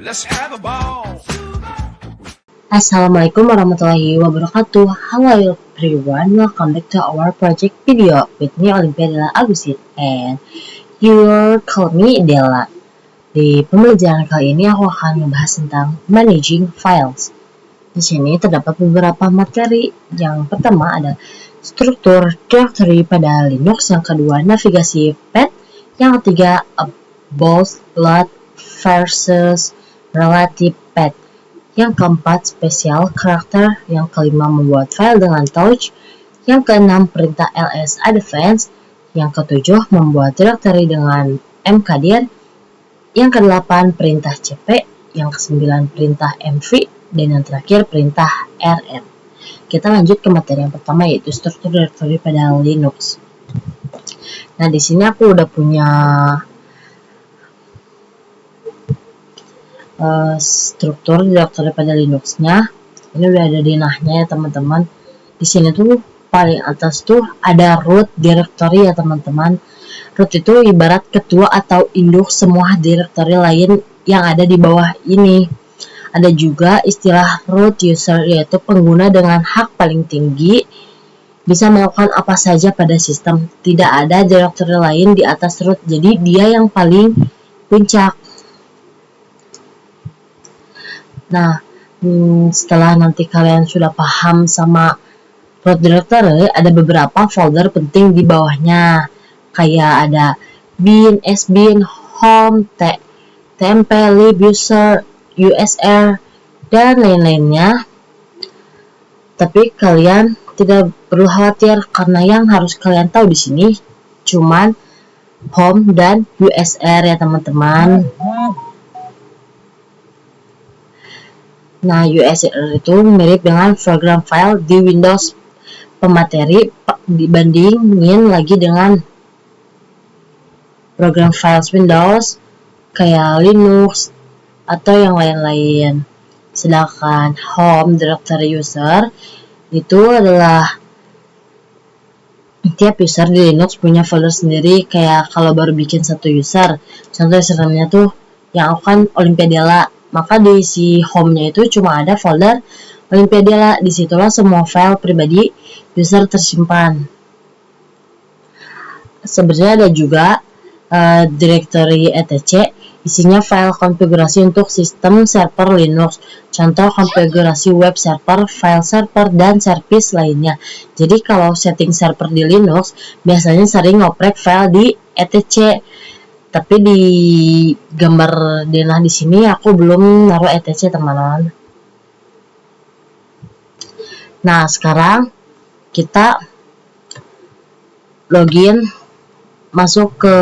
Let's have a ball. Assalamualaikum warahmatullahi wabarakatuh. Hello everyone, welcome back to our project video with me Olympia Della Agusin and you call me Della. Di pembelajaran kali ini aku akan membahas tentang managing files. Di sini terdapat beberapa materi. Yang pertama ada struktur directory pada Linux, yang kedua navigasi path, yang ketiga both lot versus relative path, yang keempat spesial karakter, yang kelima membuat file dengan touch, yang keenam perintah ls advance, yang ketujuh membuat directory dengan mkdir, yang kedelapan perintah cp, yang kesembilan perintah mv, dan yang terakhir perintah rm. Kita lanjut ke materi yang pertama, yaitu struktur directory pada Linux. Nah, di sini aku udah punya struktur directory pada Linux-nya. Ini udah ada denahnya ya teman-teman. Di sini tuh paling atas tuh ada root directory ya teman-teman. Root itu ibarat ketua atau induk semua directory lain yang ada di bawah ini. Ada juga istilah root user, yaitu pengguna dengan hak paling tinggi, bisa melakukan apa saja pada sistem. Tidak ada directory lain di atas root, jadi dia yang paling puncak. Nah, setelah nanti kalian sudah paham sama root directory, ada beberapa folder penting di bawahnya. Kayak ada bin, sbin, home, tmp, lib, user, usr, dan lain-lainnya. Tapi kalian tidak perlu khawatir, karena yang harus kalian tahu di sini cuman home dan usr ya teman-teman. Nah, USR itu mirip dengan program file di Windows pemateri dibandingin lagi dengan program files Windows kayak Linux atau yang lain-lain. Sedangkan home directory user itu adalah tiap user di Linux punya folder sendiri. Kayak kalau baru bikin satu user, contoh username-nya tuh yang aku kan Olympia Della, maka di si home-nya itu cuma ada folder Olympia Della. Disitulah semua file pribadi user tersimpan. Sebenarnya ada juga directory etc, isinya file konfigurasi untuk sistem server Linux, contoh konfigurasi web server, file server, dan service lainnya. Jadi kalau setting server di Linux biasanya sering ngoprek file di etc. Tapi di gambar denah di sini aku belum naruh etc teman-teman. Nah, sekarang kita login, masuk ke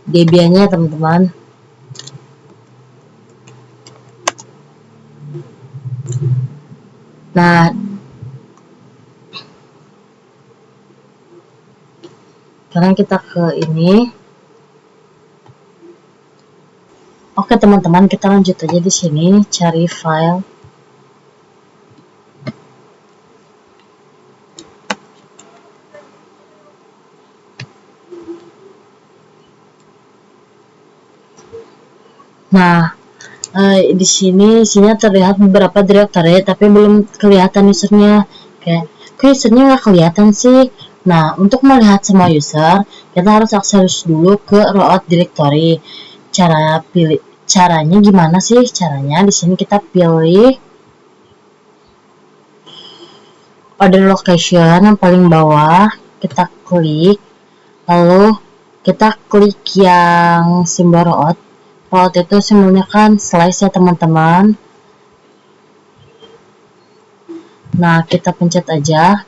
Debian-nya teman-teman. Nah, sekarang kita ke ini. Oke teman-teman, kita lanjut aja di sini, cari file. Nah, di sini isinya terlihat beberapa directory, tapi belum kelihatan usernya. Kayak usernya nggak kelihatan sih. Nah, untuk melihat semua user, kita harus akses dulu ke root directory. Caranya gimana sih? Caranya di sini kita pilih order location yang paling bawah, kita klik, lalu kita klik yang simbol root. Root itu simbolnya kan slash ya teman-teman. Nah, kita pencet aja.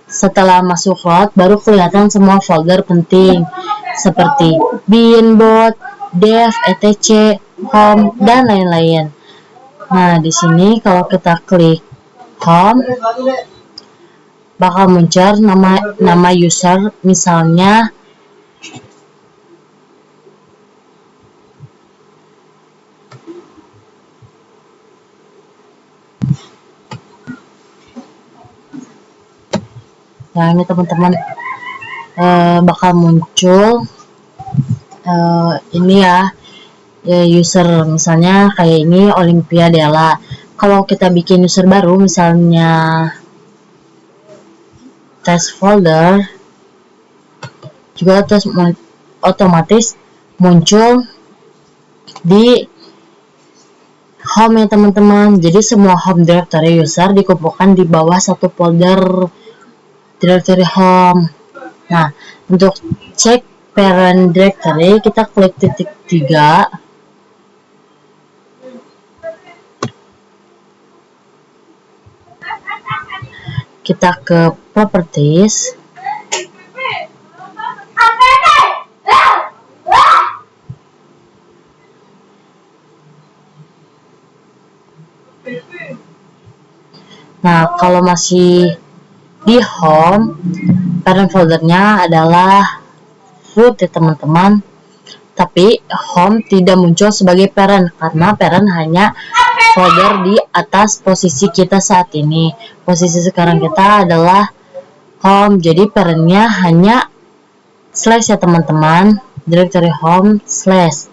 Setelah masuk root, baru kelihatan semua folder penting seperti bin, bot, dev, etc, home, dan lain-lain. Nah, di sini kalau kita klik home, bakal muncul nama user, misalnya nah ini teman-teman, bakal muncul ini ya, user, misalnya kayak ini Olympia Della. Kalau kita bikin user baru, misalnya test folder, juga otomatis muncul di home ya teman-teman. Jadi semua home directory user dikumpulkan di bawah satu folder directory home. Nah, untuk cek parent directory, kita klik titik 3. Kita ke properties. Nah, kalau masih di home, parent foldernya adalah root ya teman-teman. Tapi home tidak muncul sebagai parent karena parent hanya folder di atas posisi kita saat ini. Posisi sekarang kita adalah home, jadi parentnya hanya slash ya teman-teman, directory home slash.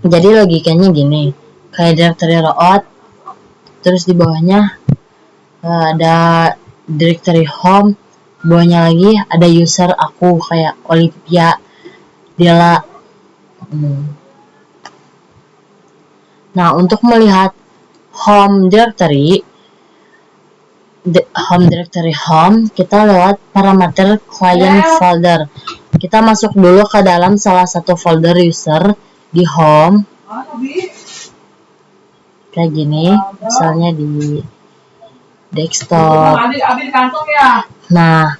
Jadi logikanya gini, kayak directory root, terus di bawahnya ada directory home, bawahnya lagi ada user aku kayak Olympia Della. Nah, untuk melihat home directory home, kita lewat parameter client folder. Kita masuk dulu ke dalam salah satu folder user di home. Kayak gini, misalnya di desktop. Nah,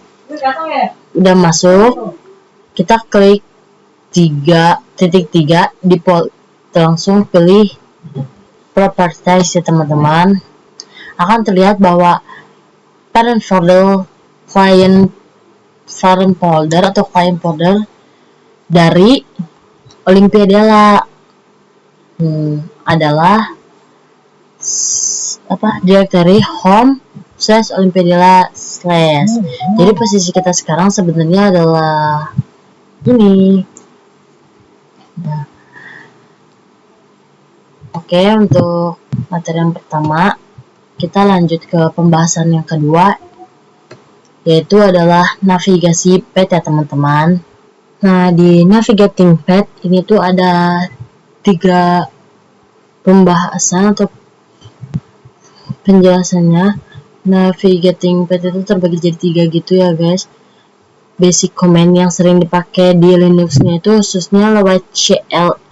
udah masuk, kita klik 3.3 di langsung pilih properties ya teman-teman. Akan terlihat bahwa parent folder, client folder atau client folder dari Olympia Della adalah directory home slash Olympia Della slash. Jadi posisi kita sekarang sebenarnya adalah ini. Nah, oke, untuk materi yang pertama kita lanjut ke pembahasan yang kedua, yaitu adalah navigasi path ya teman-teman. Nah, di navigating path ini tuh ada 3 pembahasan atau penjelasannya. Navigating path itu terbagi jadi 3 gitu ya guys. Basic command yang sering dipakai di Linux-nya itu khususnya lewat CLI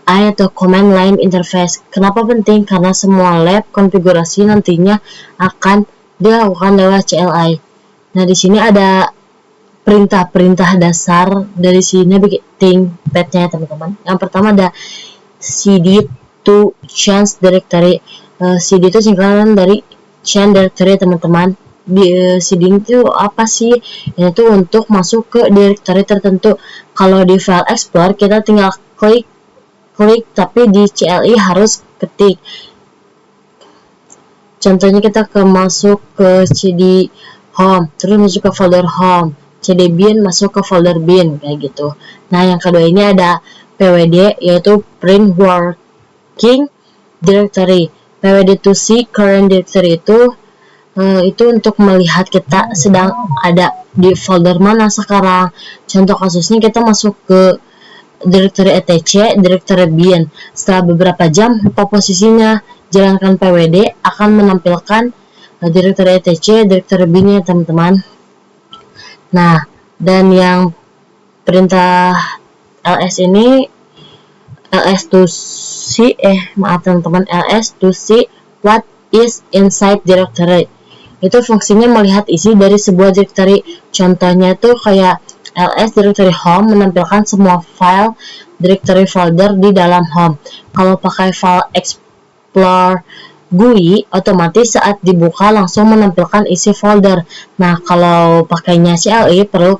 atau command line interface. Kenapa penting? Karena semua lab konfigurasi nantinya akan dilakukan lewat CLI. Nah, di sini ada perintah-perintah dasar dari sini navigating path-nya teman-teman. Yang pertama ada cd to change directory. CD itu singkatan dari change directory teman-teman. CD itu apa sih? Itu untuk masuk ke directory tertentu. Kalau di file explorer kita tinggal klik, tapi di CLI harus ketik. Contohnya kita masuk ke CD home, terus masuk ke folder home, CD bin masuk ke folder bin kayak gitu. Nah, yang kedua ini ada PWD, yaitu print working directory. PWD to see current directory itu untuk melihat kita sedang ada di folder mana sekarang. Contoh kasusnya kita masuk ke directory etc, directory bin. Setelah beberapa jam lupa posisinya, jalankan PWD akan menampilkan directory etc, directory bin ya teman-teman. Nah, dan yang perintah ls ini ls to see teman-teman, ls to see what is inside directory. Itu fungsinya melihat isi dari sebuah directory. Contohnya tuh kayak ls directory home menampilkan semua file directory folder di dalam home. Kalau pakai file explore GUI, otomatis saat dibuka langsung menampilkan isi folder. Nah, kalau pakainya CLI perlu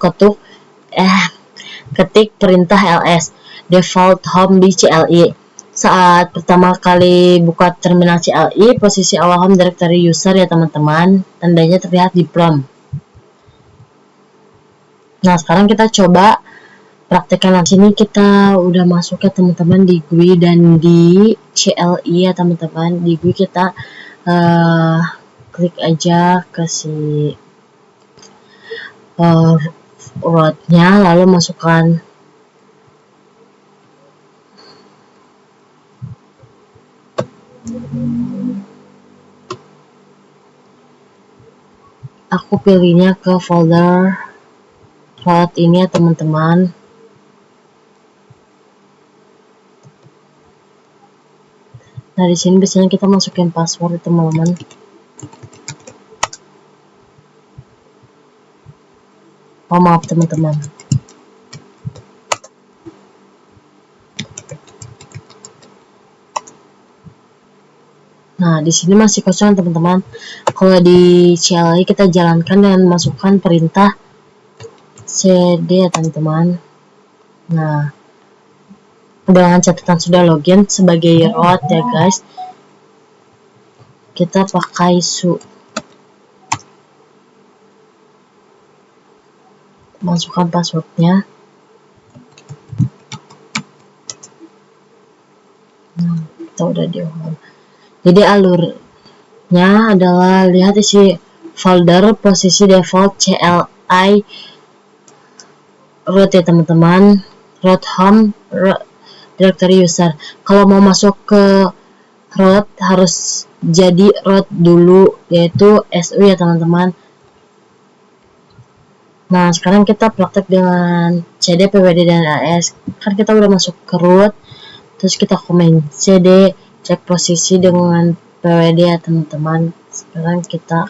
ketik perintah ls default home di CLI. Saat pertama kali buka terminal CLI, posisi awal home directory user ya teman-teman, tandanya terlihat di prompt. Nah, sekarang kita coba praktekan. Di sini kita udah masuk ya teman-teman di GUI dan di CLI ya teman-teman. Di GUI kita klik aja ke si root-nya, lalu masukkan aku pilihnya ke folder root ini ya teman-teman. Nah, di sini biasanya kita masukin password teman-teman. Oh, maaf teman-teman. Nah, di sini masih kosong teman-teman. Kalau di CLI kita jalankan dengan masukkan perintah cd ya teman-teman. Nah, dengan catatan sudah login sebagai root ya guys. Kita pakai masukkan passwordnya. Nah, kita udah di home. Jadi alurnya adalah lihat isi folder posisi default CLI root ya teman-teman, root home, directory user. Kalau mau masuk ke root harus jadi root dulu, yaitu su ya teman-teman. Nah, sekarang kita praktek dengan cd pwd dan ls. Kan kita udah masuk ke root, terus kita komen cd cek posisi dengan pwd ya teman-teman. Sekarang kita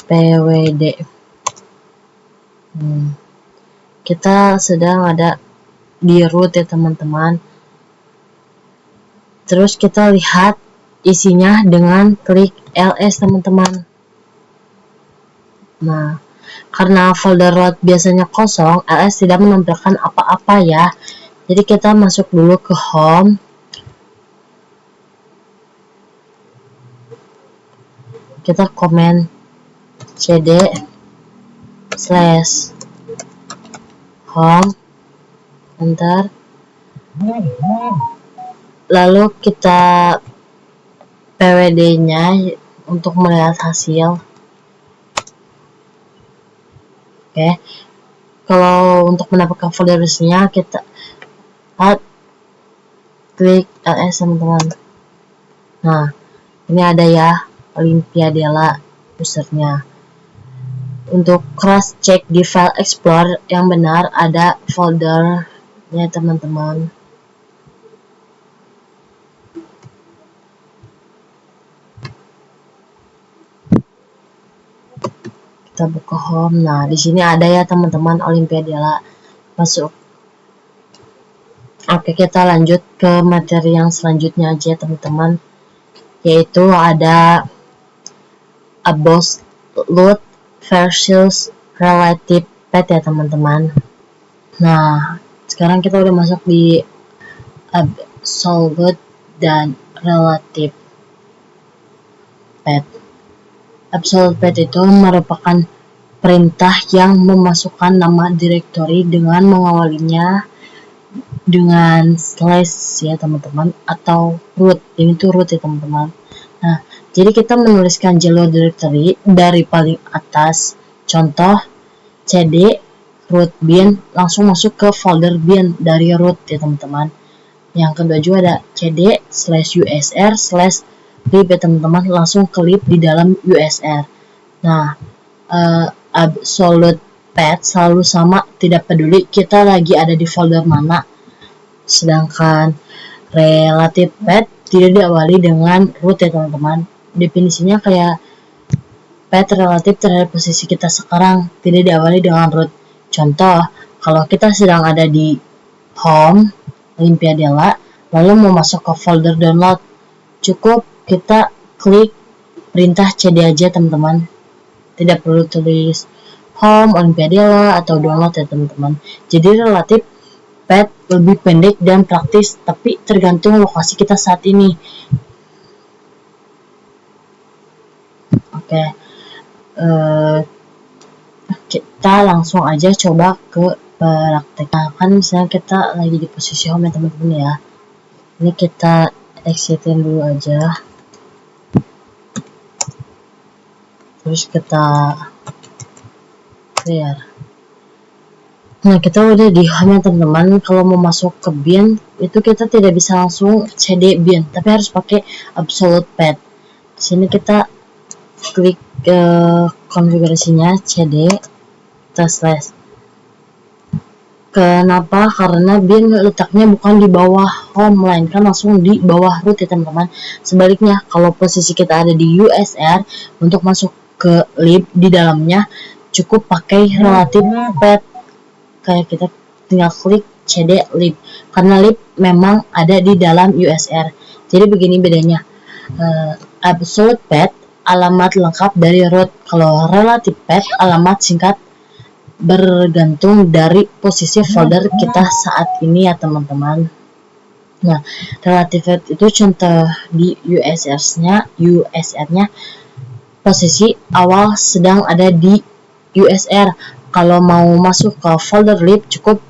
pwd. Kita sedang ada di root ya teman-teman. Terus kita lihat isinya dengan klik ls teman-teman. Nah, karena folder root biasanya kosong, ls tidak menampilkan apa-apa ya. Jadi kita masuk dulu ke home. Kita komen cd slash home, enter. Lalu kita pwd-nya untuk melihat hasil. Oke. Kalau untuk mendapatkan folder isinya kita klik ls teman-teman. Nah, ini ada ya Olimpiadela usernya. Untuk cross check di file explorer yang benar ada foldernya teman-teman. Kita buka home. Nah, di sini ada ya teman-teman Olimpiadela masuk. Oke, kita lanjut ke materi yang selanjutnya aja teman-teman, yaitu ada absolute versus relative path ya teman-teman. Nah, sekarang kita udah masuk di absolute dan relative path. Absolute path itu merupakan perintah yang memasukkan nama direktori dengan mengawalinya dengan slash ya teman-teman, atau root. Ini tuh root ya teman-teman. Nah, jadi kita menuliskan jalur directory dari paling atas. Contoh cd root bin, langsung masuk ke folder bin dari root ya teman-teman. Yang kedua juga ada cd slash usr slash lib ya teman-teman, langsung ke lib di dalam usr. Nah, absolute path selalu sama, tidak peduli kita lagi ada di folder mana. Sedangkan relative path tidak diawali dengan root ya teman-teman. Definisinya kayak path relatif terhadap posisi kita sekarang, tidak diawali dengan root. Contoh, kalau kita sedang ada di home Olimpiadela, lalu mau masuk ke folder download, cukup kita klik perintah cd aja teman-teman. Tidak perlu tulis home Olimpiadela atau download ya teman-teman. Jadi relatif path lebih pendek dan praktis, tapi tergantung lokasi kita saat ini. Oke. Kita langsung aja coba ke praktek. Nah, kan misalnya kita lagi di posisi home ya teman-teman ya. Ini kita exitin dulu aja. Terus kita clear. Nah, kita udah di home ya teman-teman. Kalau mau masuk ke bin, itu kita tidak bisa langsung cd bin, tapi harus pakai absolute path. Di sini kita klik konfigurasinya cd, kita slash. Kenapa? Karena bin letaknya bukan di bawah home, melainkan langsung di bawah root ya teman-teman. Sebaliknya, kalau posisi kita ada di USR, untuk masuk ke lib di dalamnya cukup pakai relative path. Kayak kita tinggal klik cd lib, karena lib memang ada di dalam USR. Jadi begini bedanya. Absolute path alamat lengkap dari root, kalau relative path alamat singkat bergantung dari posisi folder kita saat ini ya teman-teman. Nah, relative path itu contoh di USR-nya posisi awal sedang ada di USR. Kalau mau masuk ke folder lib cukup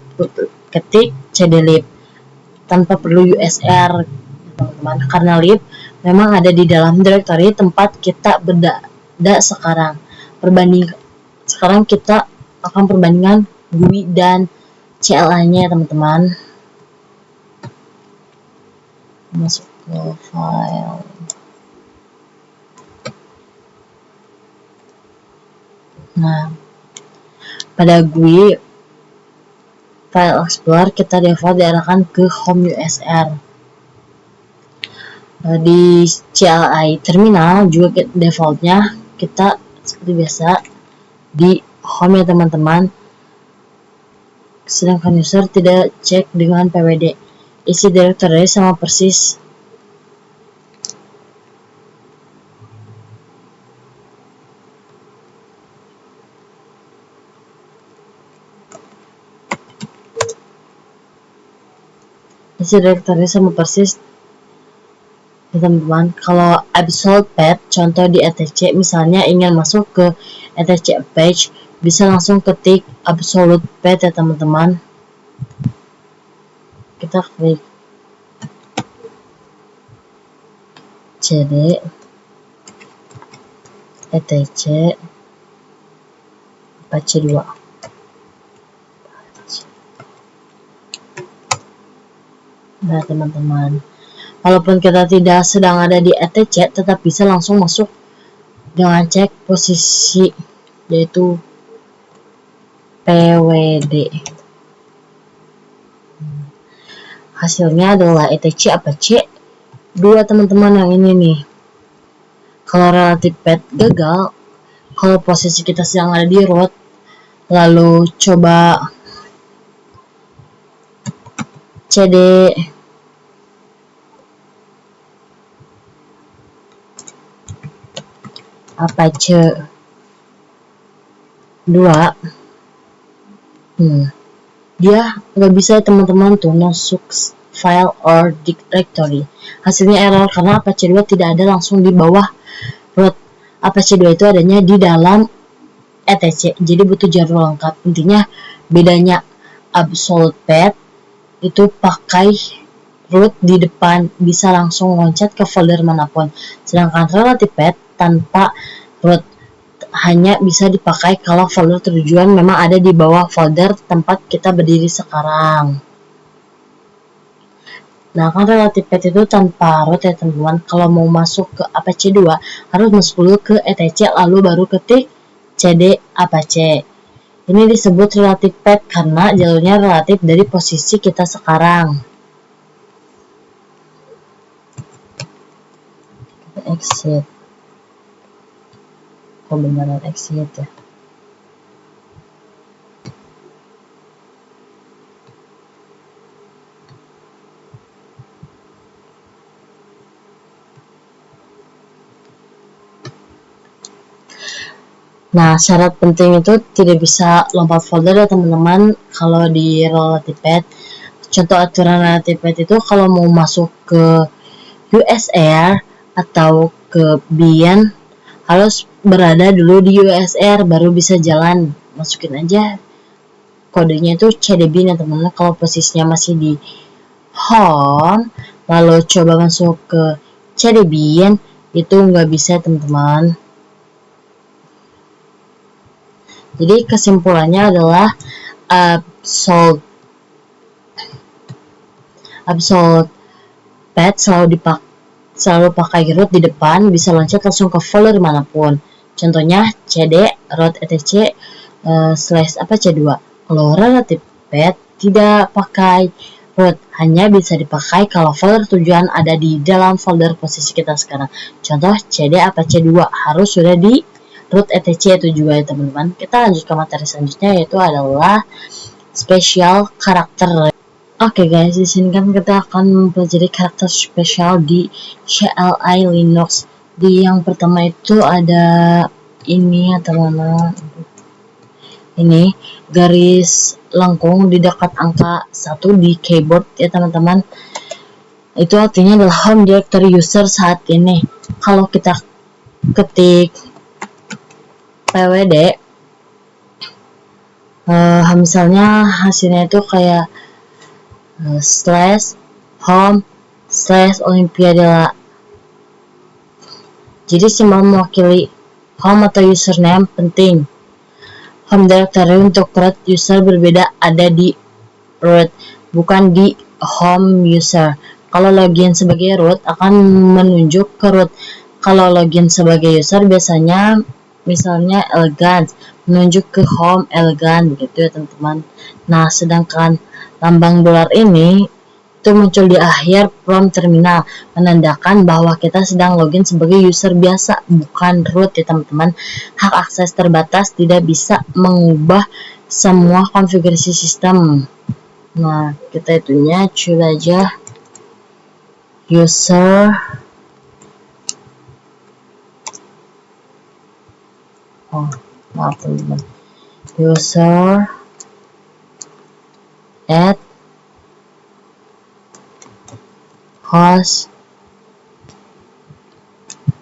ketik cd lib tanpa perlu USR teman-teman, karena lib memang ada di dalam directory tempat kita berada sekarang. Sekarang kita akan perbandingan GUI dan CLI-nya ya teman-teman. Masuk ke file. Nah, pada GUI file explorer kita default diarahkan ke home USR. Di CLI terminal juga defaultnya kita seperti biasa di home ya teman-teman, sedangkan user tidak cek dengan pwd. Isi directory sama persis. Isi directory sama persis teman-teman. Kalau absolute path contoh di etc, misalnya ingin masuk ke etc page, bisa langsung ketik absolute path ya teman-teman. Kita klik cd etc Apache 2. Nah teman-teman, walaupun kita tidak sedang ada di etc, tetap bisa langsung masuk dengan cek posisi, yaitu pwd. Hasilnya adalah etc Apache 2 teman-teman, yang ini nih. Kalau relative path gagal, kalau posisi kita sedang ada di root, lalu coba cd Apache 2, dia nggak bisa teman-teman tuh no such file or directory. Hasilnya error karena Apache 2 tidak ada langsung di bawah root. Apache 2 itu adanya di dalam etc, jadi butuh jalur lengkap. Intinya bedanya absolute path itu pakai root di depan, bisa langsung loncat ke folder manapun, sedangkan relative path tanpa root hanya bisa dipakai kalau folder tujuan memang ada di bawah folder tempat kita berdiri sekarang. Nah, kan relative path itu tanpa root ya teman-teman. Kalau mau masuk ke Apache 2 harus masuk dulu ke etc lalu baru ketik cd Apache. Ini disebut relative path karena jalurnya relatif dari posisi kita sekarang. Kita exit. Kok beneran exit ya? Nah, syarat penting itu tidak bisa lompat folder ya teman-teman kalau di relative path. Contoh aturan relative path itu kalau mau masuk ke USR atau ke bin harus berada dulu di USR baru bisa jalan. Masukin aja kodenya itu cdbin ya teman-teman. Kalau posisinya masih di home, lalu coba masuk ke cdbin, itu nggak bisa teman-teman. Jadi kesimpulannya adalah absolute path selalu pakai root di depan, bisa loncat langsung ke folder manapun. Contohnya cd root etc slash c2. Kalau relative path tidak pakai root, hanya bisa dipakai kalau folder tujuan ada di dalam folder posisi kita sekarang. Contoh cd c2 harus sudah di root etc itu juga ya teman-teman. Kita lanjut ke materi selanjutnya, yaitu adalah special karakter. Oke guys, di sini kan kita akan mempelajari karakter spesial di CLI Linux. Di yang pertama itu ada ini ya teman-teman. Ini garis lengkung di dekat angka 1 di keyboard ya teman-teman. Itu artinya adalah home directory user saat ini. Kalau kita ketik pwd, misalnya hasilnya itu kayak slash home slash olimpiade. Jadi simbol mewakili home atau username penting. Home directory untuk root user berbeda, ada di root, bukan di home user. Kalau login sebagai root akan menunjuk ke root. Kalau login sebagai user biasanya misalnya elegant, menunjuk ke home elegant gitu ya teman-teman. Nah, sedangkan lambang dolar ini itu muncul di akhir prompt terminal, menandakan bahwa kita sedang login sebagai user biasa, bukan root ya teman-teman. Hak akses terbatas, tidak bisa mengubah semua konfigurasi sistem. Nah, kita itunya coba aja user maaf teman-teman, user at host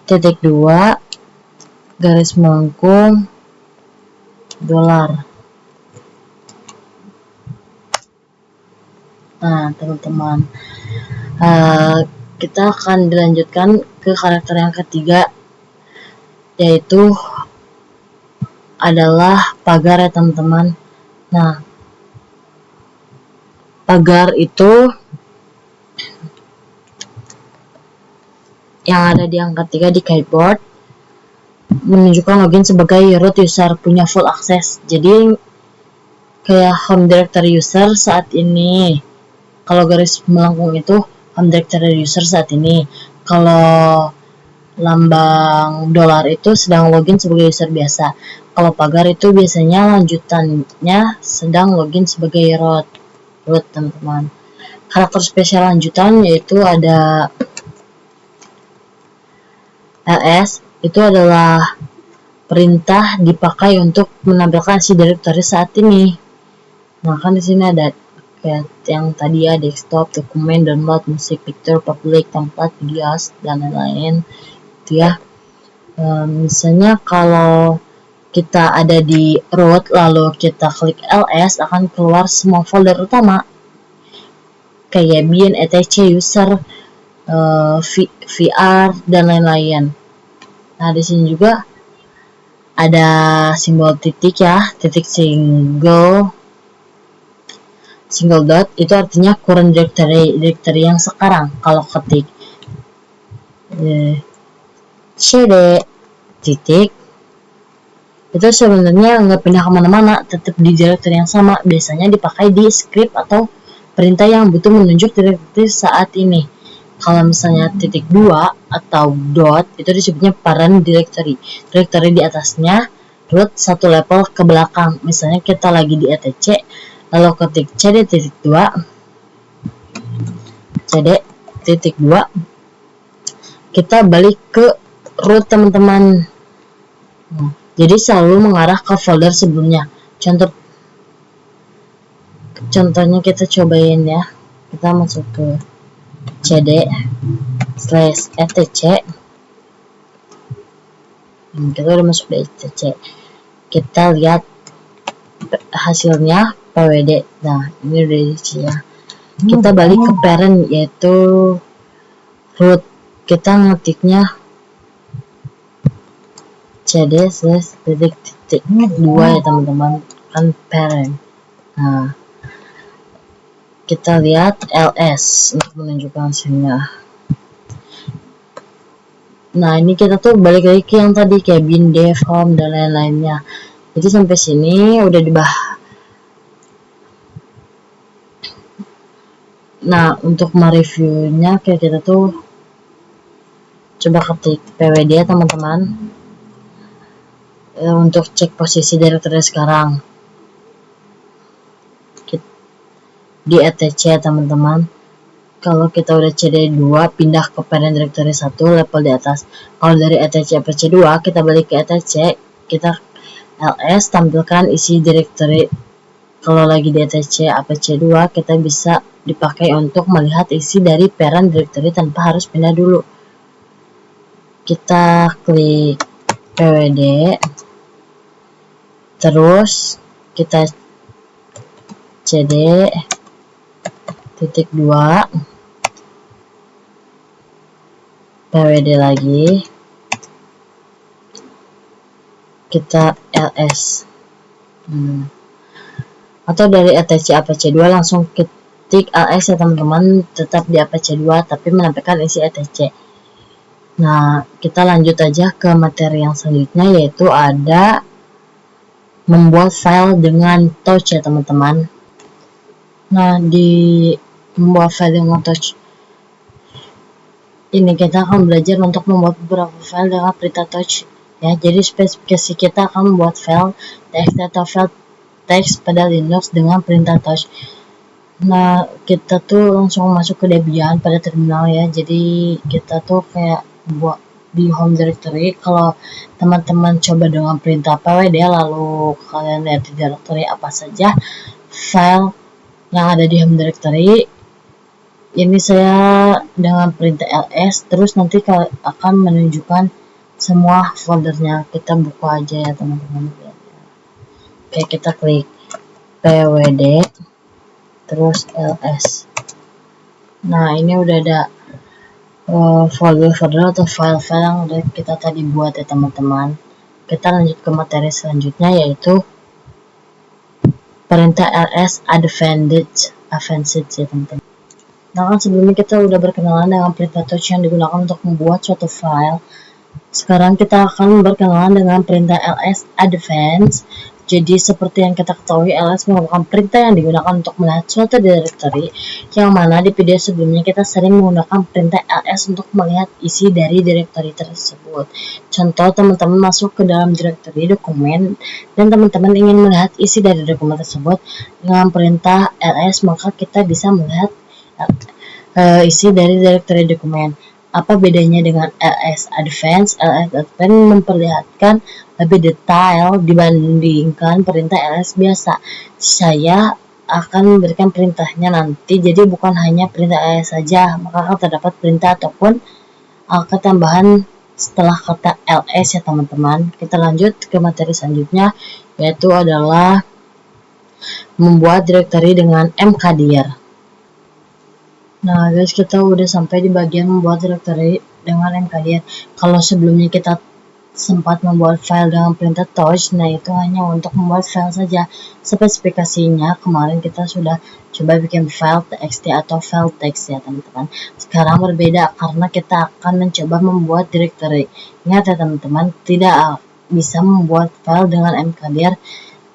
titik 2 garis melengkung dolar. Nah teman-teman, kita akan dilanjutkan ke karakter yang ketiga, yaitu adalah pagar ya teman-teman. Nah, pagar itu yang ada di angka 3 di keyboard menunjukkan login sebagai root user, punya full access. Jadi kayak home directory user saat ini. Kalau garis melengkung itu home directory user saat ini. Kalau lambang dolar itu sedang login sebagai user biasa. Kalau pagar itu biasanya lanjutannya sedang login sebagai root teman-teman. Karakter spesial lanjutan yaitu ada ls, itu adalah perintah dipakai untuk menampilkan si directory saat ini. Nah, kan di sini ada kayak yang tadi ya, desktop, dokumen, download, musik, picture, public, template, videos, dan lain-lain. Itu ya. Misalnya kalau kita ada di root lalu kita klik ls, akan keluar semua folder utama kayak bin, etc, user, VR, dan lain-lain. Nah, di sini juga ada simbol titik ya, titik single dot, itu artinya current directory yang sekarang. Kalau ketik cd titik, itu sebenarnya nggak pindah kemana-mana, tetap di directory yang sama. Biasanya dipakai di script atau perintah yang butuh menunjuk directory saat ini. Kalau misalnya titik 2 atau dot, itu disebutnya parent directory. Directory di atasnya root satu level ke belakang. Misalnya kita lagi di etc, lalu ketik cd titik 2, kita balik ke root teman-teman. Jadi selalu mengarah ke folder sebelumnya. Contohnya kita cobain ya. Kita masuk ke cd/etc. Kita udah masuk di etc. Kita lihat hasilnya pwd. Nah, ini udah diisi ya. Kita balik ke parent yaitu root. Kita ngetiknya cd titik 2 ya teman-teman, kan parent. Nah, kita lihat ls untuk menunjukkan hasilnya. Nah, ini kita tuh balik lagi ke yang tadi kayak bin, dev, home, dan lain-lainnya. Jadi sampai sini udah dibahas. Nah, untuk mereviewnya kayak kita tuh coba ketik pwd ya teman-teman, untuk cek posisi directory sekarang di etc teman-teman. Kalau kita udah cd2 pindah ke parent directory 1 level di atas. Kalau dari etc pc2 kita balik ke etc, kita ls tampilkan isi directory. Kalau lagi di etc apc2 kita bisa dipakai untuk melihat isi dari parent directory tanpa harus pindah dulu. Kita klik pwd, terus kita cd titik 2 pwd lagi, kita ls, atau dari etc apc2 langsung ketik ls ya teman-teman, tetap di apc2 tapi menampilkan isi etc. Nah, kita lanjut aja ke materi yang selanjutnya, yaitu ada membuat file dengan touch ya teman-teman. Nah, di membuat file dengan touch ini kita akan belajar untuk membuat beberapa file dengan perintah touch ya. Jadi spesifikasi kita akan membuat file txt atau file teks pada Linux dengan perintah touch. Nah, kita tuh langsung masuk ke Debian pada terminal ya. Jadi kita tuh kayak buat di home directory. Kalau teman-teman coba dengan perintah pwd lalu kalian lihat di directory apa saja file yang ada di home directory. Ini saya dengan perintah ls, terus nanti akan menunjukkan semua foldernya. Kita buka aja ya teman-teman. Oke, kita klik pwd terus ls. Nah, ini udah ada folder-folder atau file-file yang udah kita tadi buat ya teman-teman. Kita lanjut ke materi selanjutnya, yaitu perintah ls advanced ya teman-teman. Nah, kan sebelumnya kita udah berkenalan dengan perintah touch yang digunakan untuk membuat suatu file. Sekarang kita akan berkenalan dengan perintah ls advanced. Jadi seperti yang kita ketahui, ls merupakan perintah yang digunakan untuk melihat suatu directory, yang mana di video sebelumnya kita sering menggunakan perintah ls untuk melihat isi dari directory tersebut. Contoh, teman-teman masuk ke dalam directory dokumen dan teman-teman ingin melihat isi dari dokumen tersebut. Dengan perintah ls maka kita bisa melihat isi dari directory dokumen. Apa bedanya dengan ls advanced? ls advanced memperlihatkan lebih detail dibandingkan perintah ls biasa. Saya akan memberikan perintahnya nanti, jadi bukan hanya perintah ls saja, maka akan terdapat perintah ataupun angka tambahan setelah kata ls ya teman-teman. Kita lanjut ke materi selanjutnya, yaitu adalah membuat directory dengan mkdir. Nah guys, kita udah sampai di bagian membuat directory dengan mkdir. Kalau sebelumnya kita sempat membuat file dengan perintah touch, nah itu hanya untuk membuat file saja. Spesifikasinya kemarin kita sudah coba bikin file txt atau file teks ya teman-teman. Sekarang berbeda karena kita akan mencoba membuat directory. Ingat ya teman-teman, tidak bisa membuat file dengan mkdir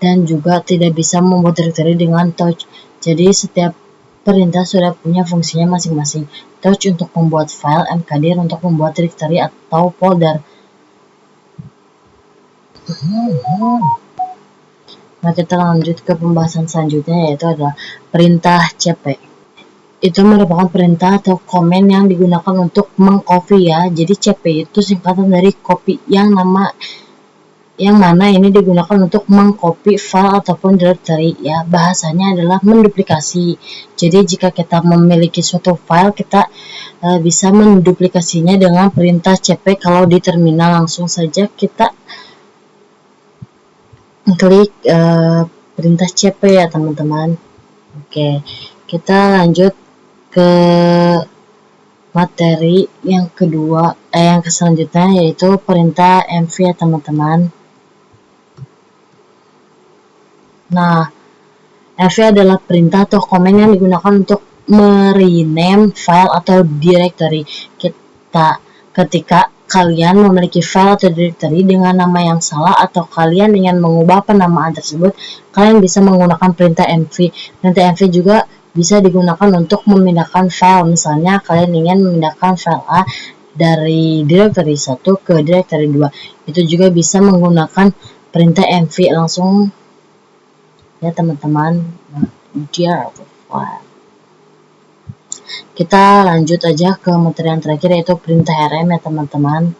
dan juga tidak bisa membuat directory dengan touch. Jadi setiap perintah sudah punya fungsinya masing-masing. Touch untuk membuat file, mkdir untuk membuat directory atau folder. Nah, kita lanjut ke pembahasan selanjutnya, yaitu adalah perintah cp. Itu merupakan perintah atau komen yang digunakan untuk mengcopy ya. Jadi cp itu singkatan dari copy, yang mana ini digunakan untuk mengcopy file ataupun directory ya. Bahasanya adalah menduplikasi. Jadi jika kita memiliki suatu file, kita bisa menduplikasinya dengan perintah cp. Kalau di terminal langsung saja kita klik perintah cp ya teman-teman. Oke, kita lanjut ke materi yang kedua, yang selanjutnya yaitu perintah mv ya teman-teman. Nah, mv adalah perintah atau komen yang digunakan untuk merename file atau directory. Ketika kalian memiliki file atau directory dengan nama yang salah atau kalian ingin mengubah penamaan tersebut, kalian bisa menggunakan perintah mv. Perintah mv juga bisa digunakan untuk memindahkan file. Misalnya kalian ingin memindahkan file A dari directory 1 ke directory 2. Itu juga bisa menggunakan perintah mv langsung ya teman-teman. Kita lanjut aja ke materi yang terakhir yaitu perintah rm ya teman-teman.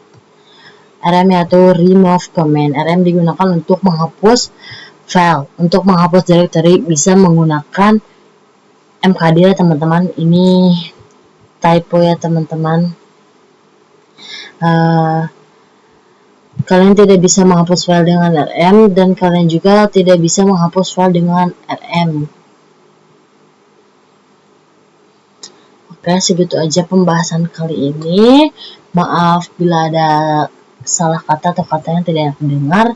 rm yaitu remove command. rm digunakan untuk menghapus file. Untuk menghapus directory bisa menggunakan mkd ya teman-teman. Ini typo ya teman-teman. Kalian tidak bisa menghapus file dengan rm dan kalian juga tidak bisa menghapus file dengan rm. Oke, segitu aja pembahasan kali ini. Maaf bila ada salah kata atau kata yang tidak enak didengar.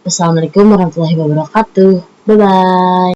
Wassalamualaikum warahmatullahi wabarakatuh. Bye bye.